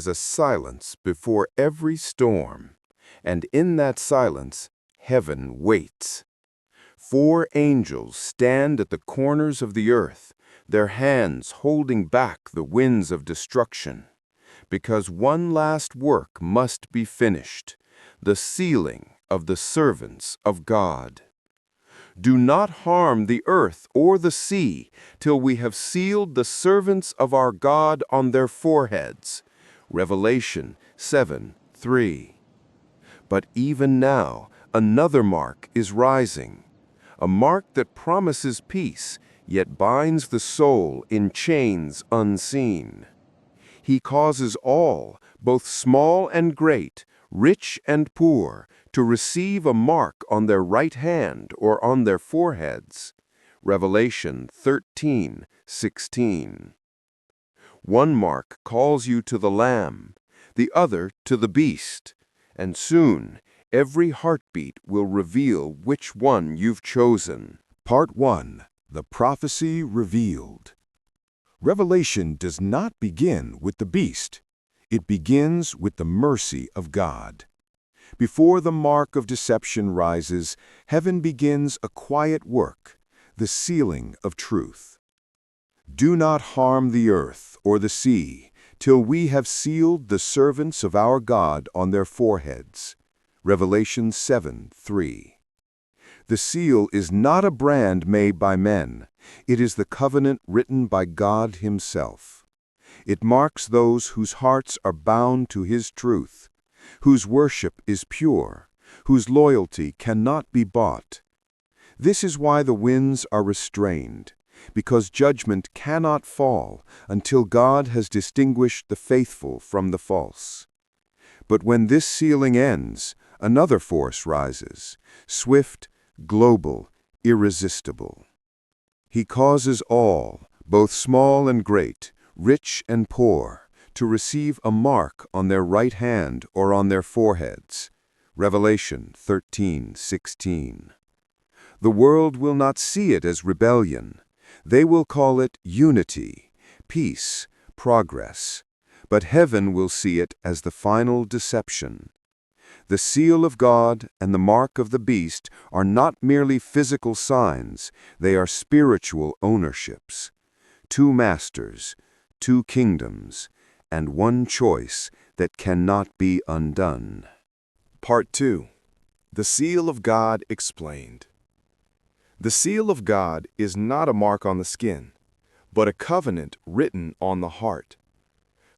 a silence before every storm, and in that silence, heaven waits. 4 angels stand at the corners of the earth, their hands holding back the winds of destruction, because one last work must be finished, the sealing of the servants of God. Do not harm the earth or the sea till we have sealed the servants of our God on their foreheads. Revelation 7:3. But even now, another mark is rising, a mark that promises peace, yet binds the soul in chains unseen. He causes all, both small and great, rich and poor, to receive a mark on their right hand or on their foreheads. Revelation 13:16. One mark calls you to the Lamb, the other to the beast, and soon every heartbeat will reveal which one you've chosen. Part 1. The Prophecy Revealed. Revelation does not begin with the beast. It begins with the mercy of God. Before the mark of deception rises, heaven begins a quiet work, the sealing of truth. Do not harm the earth or the sea, till we have sealed the servants of our God on their foreheads. Revelation 7:3. The seal is not a brand made by men. It is the covenant written by God Himself. It marks those whose hearts are bound to His truth, whose worship is pure, whose loyalty cannot be bought. This is why the winds are restrained, because judgment cannot fall until God has distinguished the faithful from the false. But when this sealing ends, another force rises, swift, global, irresistible. He causes all, both small and great, rich and poor, to receive a mark on their right hand or on their foreheads. Revelation 13:16. The world will not see it as rebellion. They will call it unity, peace, progress. But heaven will see it as the final deception. The seal of God and the mark of the beast are not merely physical signs, they are spiritual ownerships. 2 masters, 2 kingdoms, and one choice that cannot be undone. Part 2. The Seal of God Explained. The seal of God is not a mark on the skin, but a covenant written on the heart.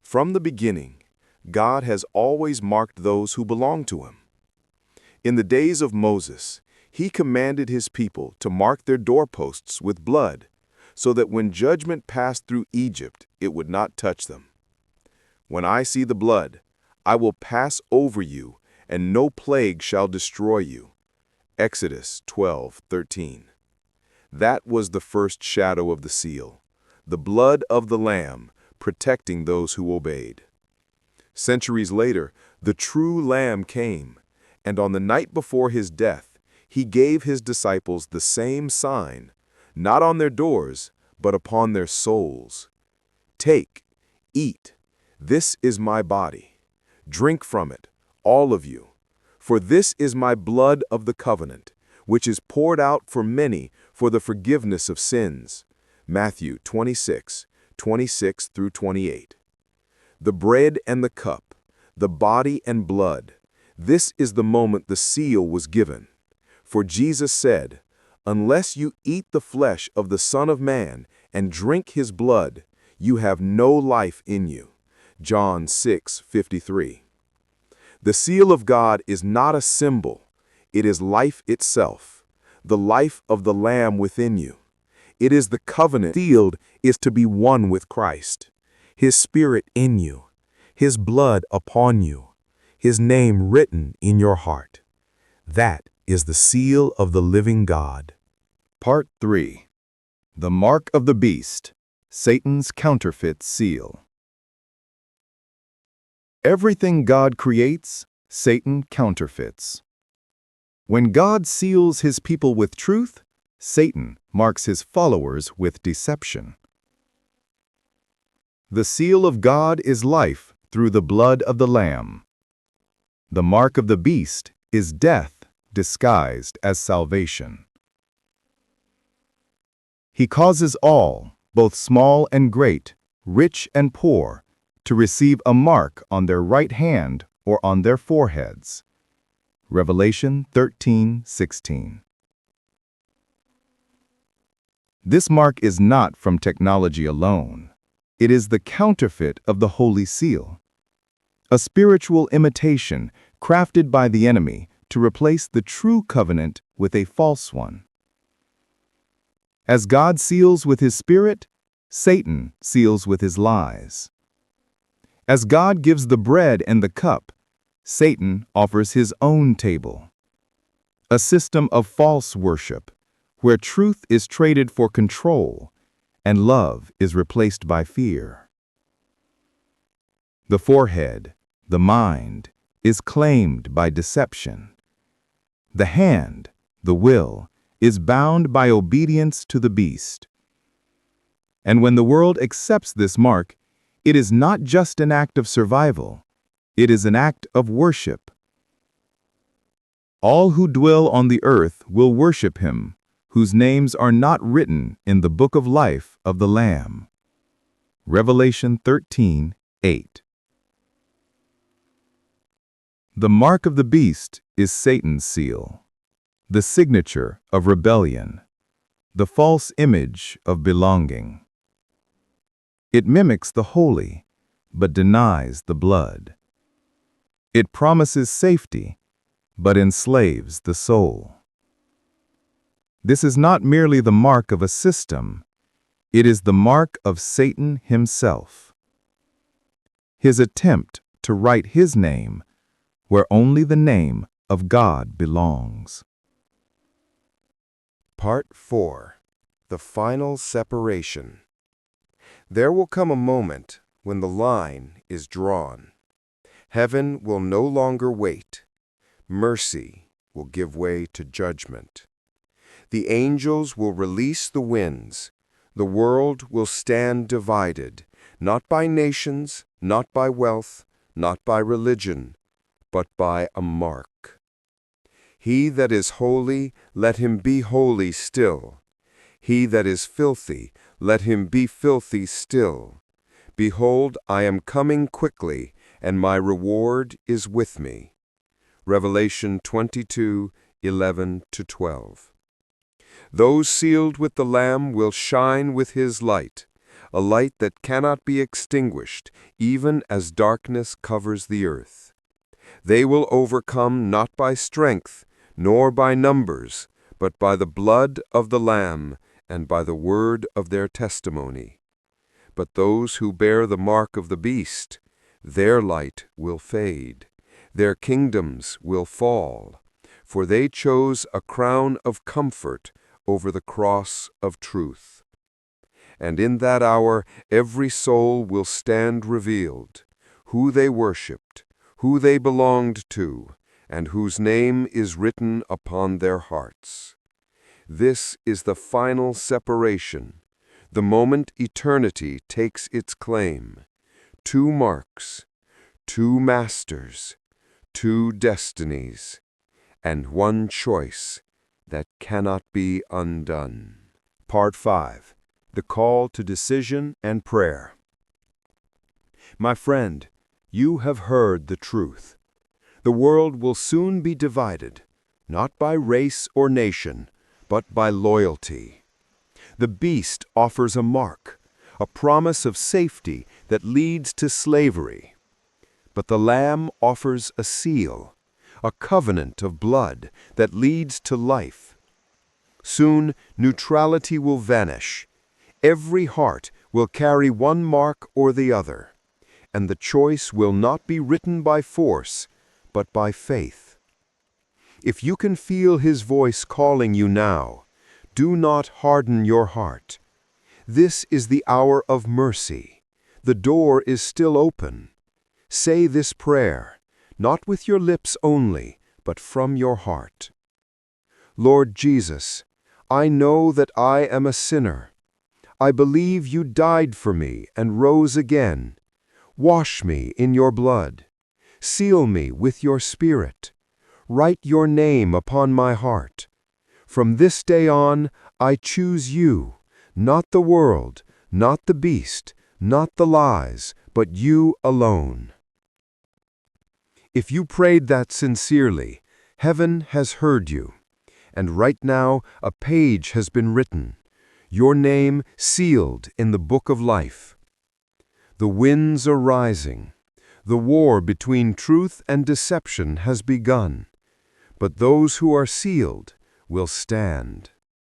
From the beginning, God has always marked those who belong to Him. In the days of Moses, He commanded His people to mark their doorposts with blood, so that when judgment passed through Egypt, it would not touch them. When I see the blood, I will pass over you, and no plague shall destroy you. Exodus 12:13. That was the first shadow of the seal, the blood of the Lamb protecting those who obeyed. Centuries later, the true Lamb came, and on the night before His death, He gave His disciples the same sign, not on their doors, but upon their souls. Take, eat, this is my body. Drink from it, all of you, for this is my blood of the covenant, which is poured out for many for the forgiveness of sins. Matthew 26:26-28. The bread and the cup, the body and blood, this is the moment the seal was given. For Jesus said, "Unless you eat the flesh of the Son of Man and drink His blood, you have no life in you." John 6:53. The seal of God is not a symbol. It is life itself, the life of the Lamb within you. It is the covenant. Sealed is to be one with Christ, His Spirit in you, His blood upon you, His name written in your heart. That is the seal of the living God. Part 3. The Mark of the Beast, Satan's Counterfeit Seal. Everything God creates, Satan counterfeits. When God seals His people with truth, Satan marks his followers with deception. The seal of God is life through the blood of the Lamb. The mark of the beast is death disguised as salvation. He causes all, both small and great, rich and poor, to receive a mark on their right hand or on their foreheads. Revelation 13:16. This mark is not from technology alone. It is the counterfeit of the Holy Seal, a spiritual imitation crafted by the enemy to replace the true covenant with a false one. As God seals with his Spirit, Satan seals with his lies. As God gives the bread and the cup, Satan offers his own table. A system of false worship, where truth is traded for control and love is replaced by fear. The forehead, the mind, is claimed by deception. The hand, the will, is bound by obedience to the beast. And when the world accepts this mark, it is not just an act of survival, it is an act of worship. All who dwell on the earth will worship him, whose names are not written in the book of life of the Lamb. Revelation 13:8. The mark of the beast is Satan's seal, the signature of rebellion, the false image of belonging. It mimics the holy, but denies the blood. It promises safety, but enslaves the soul. This is not merely the mark of a system, it is the mark of Satan himself. His attempt to write his name where only the name of God belongs. Part 4. The Final Separation. There will come a moment when the line is drawn. Heaven will no longer wait. Mercy will give way to judgment. The angels will release the winds. The world will stand divided, not by nations, not by wealth, not by religion, but by a mark. He that is holy, let him be holy still. He that is filthy, let him be filthy still. Behold, I am coming quickly, and my reward is with me. Revelation 22:11-12. Those sealed with the Lamb will shine with his light, a light that cannot be extinguished, even as darkness covers the earth. They will overcome not by strength, nor by numbers, but by the blood of the Lamb and by the word of their testimony. But those who bear the mark of the beast, their light will fade, their kingdoms will fall, for they chose a crown of comfort over the cross of truth. And in that hour every soul will stand revealed, who they worshipped, who they belonged to, and whose name is written upon their hearts. This is the final separation, the moment eternity takes its claim. Two marks, two masters, two destinies, and one choice that cannot be undone. Part 5. The Call to Decision and Prayer. My friend, you have heard the truth. The world will soon be divided, not by race or nation, but by loyalty. The beast offers a mark, a promise of safety that leads to slavery. But the Lamb offers a seal, a covenant of blood that leads to life. Soon, neutrality will vanish. Every heart will carry one mark or the other, and the choice will not be written by force, but by faith. If you can feel his voice calling you now, do not harden your heart. This is the hour of mercy. The door is still open. Say this prayer, not with your lips only, but from your heart. Lord Jesus, I know that I am a sinner. I believe you died for me and rose again. Wash me in your blood. Seal me with your Spirit. Write your name upon my heart. From this day on, I choose you, not the world, not the beast, not the lies, but you alone. If you prayed that sincerely, heaven has heard you. And right now, a page has been written, your name sealed in the book of life. The winds are rising. The war between truth and deception has begun. But those who are sealed will stand.